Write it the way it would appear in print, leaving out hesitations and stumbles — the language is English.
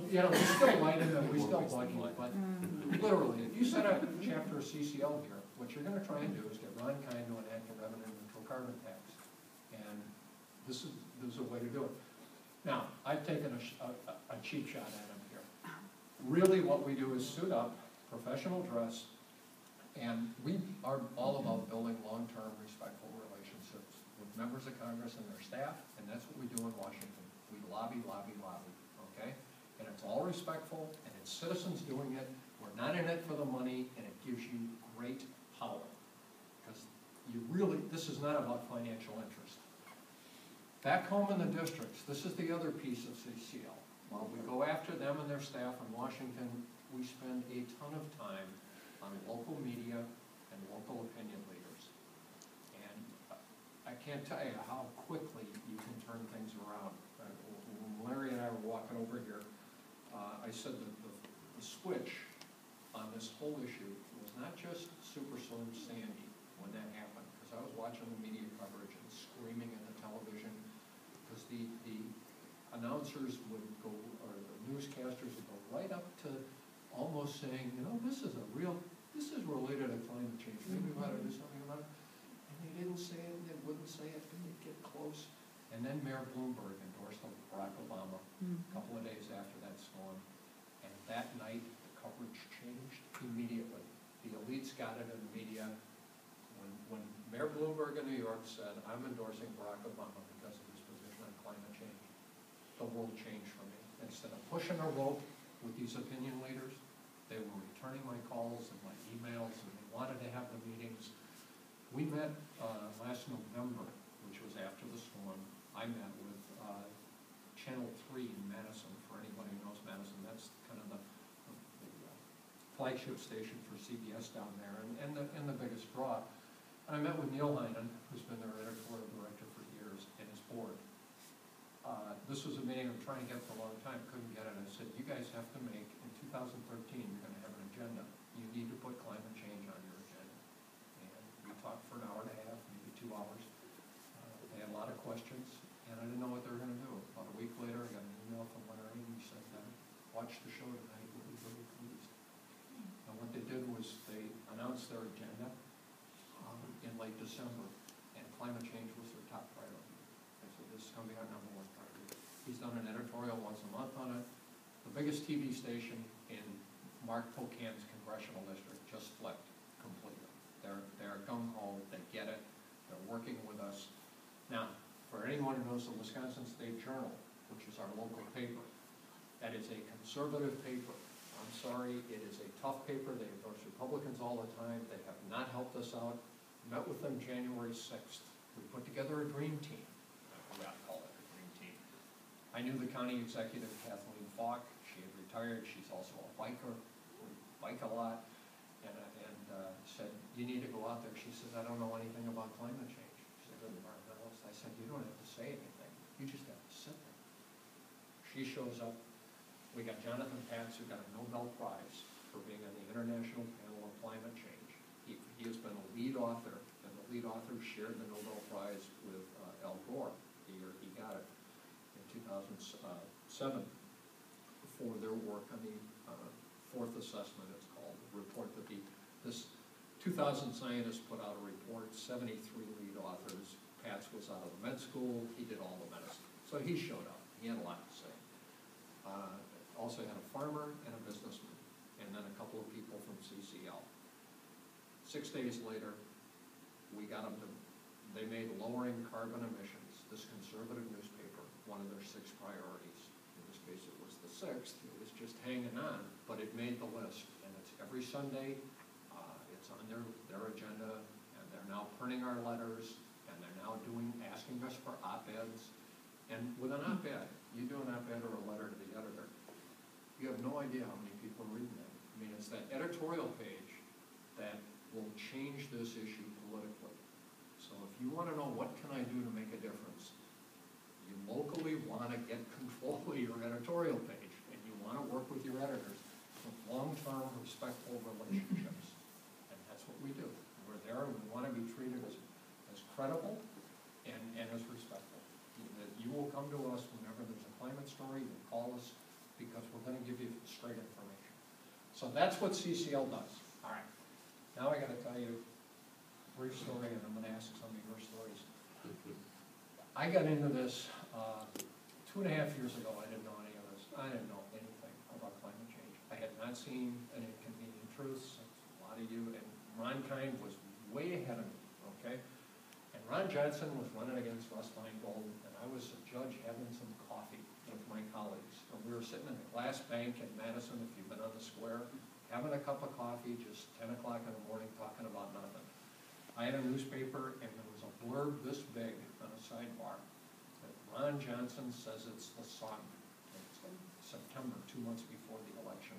you know, we still light it and we still budget, but literally, if you set up a chapter of CCL here, what you're gonna try and do is get Ron Kind to enact a revenue neutral carbon tax. And this is a way to do it. Now, I've taken a cheap shot at him here. Really what we do is suit up, professional dress, and we are all about building long-term respectful relationships with members of Congress and their staff, and that's what we do in Washington. We lobby, lobby, lobby, okay? And it's all respectful, and it's citizens doing it. We're not in it for the money, and it gives you great power. Because you really, this is not about financial interest. Back home in the districts, this is the other piece of CCL. While we go after them and their staff in Washington, we spend a ton of time on local media and local opinion leaders. And I can't tell you how quickly you can turn things around. When Larry and I were walking over here, I said that the switch on this whole issue was not just Superstorm Sandy when that happened, because I was watching the media coverage and screaming at the television, because the announcers would go, or the newscasters would go right up to almost saying, you know, this is related to climate change. Maybe we ought to do something about it. And they didn't say it, they wouldn't say it, and they'd get close. And then Mayor Bloomberg endorsed Barack Obama a couple of days after that storm. And that night, the coverage changed immediately. The elites got it in the media. When Mayor Bloomberg in New York said, I'm endorsing Barack Obama because of his position on climate change, the world changed for me. Instead of pushing a rope with these opinion leaders, they were returning my calls and my emails, and they wanted to have the meetings. We met last November, which was after the storm. I met with Channel 3 in Madison, for anybody who knows Madison. That's kind of the flagship station for CBS down there, and the biggest draw. And I met with Neil Heinen, who's been their editorial director for years, and his board. This was a meeting I'm trying to get for a long time, couldn't get it. I said, you guys have to make, in 2013, you're going to have an agenda. You need to put climate change on your agenda. And we talked for an hour and a half, maybe 2 hours. They had a lot of questions, and I didn't know what they were going to do. About a week later, I got an email from Larry, and he said, watch the show tonight, we'll be really pleased. And what they did was they announced their agenda in late December, and climate change was their top priority. I said, this is going to be our #1 priority. He's done an editorial once a month on it. The biggest TV station in Mark Pocan's congressional district just flipped completely. They're gung-ho, they get it, they're working with us. Now, for anyone who knows the Wisconsin State Journal, which is our local paper, that is a conservative paper. I'm sorry, it is a tough paper. They endorse Republicans all the time. They have not helped us out. Met with them January 6th. We put together a dream team. I forgot to call it a dream team. I knew the county executive, Kathleen Falk. She had retired. She's also a biker. We bike a lot. And said, you need to go out there. She says, I don't know anything about climate change. She's a good environmentalist. I said, you don't have to say anything. You just have to sit there. She shows up. We got Jonathan Patz, who got a Nobel Prize for being on the International Panel on Climate Change. He has been a lead author, and the lead author shared the Nobel Prize with Al Gore the year he got it in 2007 for their work on the fourth assessment, it's called, the report that this 2,000 scientists put out a report, 73 lead authors. Patz was out of the med school, he did all the medicine. So he showed up, he had a lot to say. Also had a farmer and a businessman, and then a couple of people from CCL. 6 days later, we got them to, they made lowering carbon emissions, this conservative newspaper, one of their 6 priorities. In this case, it was the 6th. It was just hanging on, but it made the list. And it's every Sunday, it's on their agenda, and they're now printing our letters, and they're now asking us for op-eds. And with an op-ed, you do an op-ed or a letter to the editor, you have no idea how many people are reading that. I mean, it's that editorial page that will change this issue politically. So if you want to know what can I do to make a difference, you locally want to get control of your editorial page, and you want to work with your editors with long-term, respectful relationships. And that's what we do. We're there, and we want to be treated as credible and as respectful. You will come to us whenever there's a climate story, you'll call us, because we're gonna give you straight information. So that's what CCL does. All right. Now I gotta tell you a brief story, and I'm gonna ask some of your stories. I got into this 2.5 years ago. I didn't know any of this. I didn't know anything about climate change. I had not seen an Inconvenient Truths. A lot of you, and Ron Kind was way ahead of me, okay? And Ron Johnson was running against Russ Feingold, and I was a judge having some coffee with my colleagues. And we were sitting in the Glass Bank in Madison, if you've been on the square, having a cup of coffee, just 10 o'clock in the morning, talking about nothing. I had a newspaper, and there was a blurb this big on a sidebar that Ron Johnson says it's the sun. It's in September, 2 months before the election.